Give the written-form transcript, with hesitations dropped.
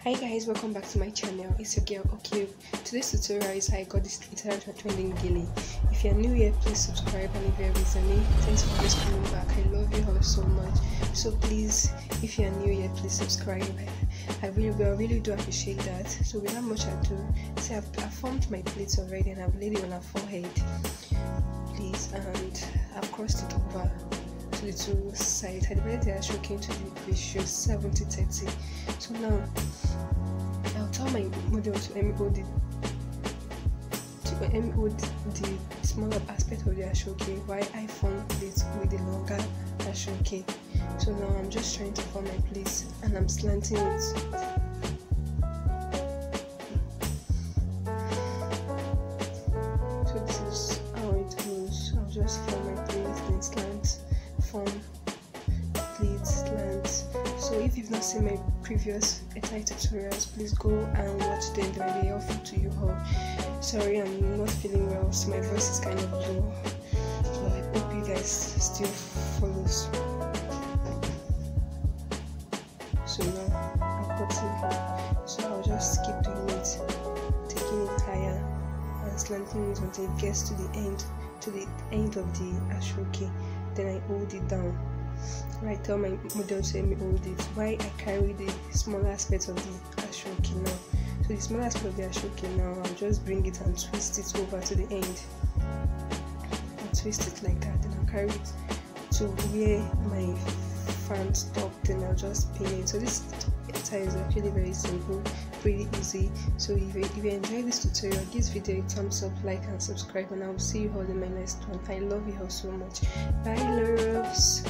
Hi guys, welcome back to my channel. It's your girl Ocube. Today's tutorial is how I got this internet trending GELE. If you're new here, please subscribe, and if you're recently, thanks for just coming back. I love you all so much. So please, if you're new here, please subscribe. I really do appreciate that. So without much ado, see, I've formed my plates already and I've laid it on her forehead, please, and I've crossed it over to the two sides. I divided the actual came to the ratio 70-30. So now I'll tell my model to MO the smaller aspect of the ashoke while I form it with the longer ashoke. So now I'm just trying to form my place and I'm slanting it. So this is how it goes. I'll just form my place, then slant, form, pleat, slant. So if you've not seen my previous tutorials, please go and watch them. They will be helpful to you all. Sorry, I'm not feeling well, so my voice is kind of low, but I hope you guys still follow. So now I'm cutting, so I'll just keep doing it, taking it higher and slanting it until it gets to the end of the ashoke. Then I hold it down. I tell my model to let me hold it while I carry the smaller aspect of the ashoke now. So the smaller aspect of the ashoke now, I'll just bring it and twist it over to the end. I'll twist it like that, then I'll carry it to where my fan stopped, then I'll just pin it. So this tie is actually very simple, pretty easy. So if you enjoyed this tutorial, give this video a thumbs up, like and subscribe, and I will see you all in my next one. I love you all so much. Bye loves.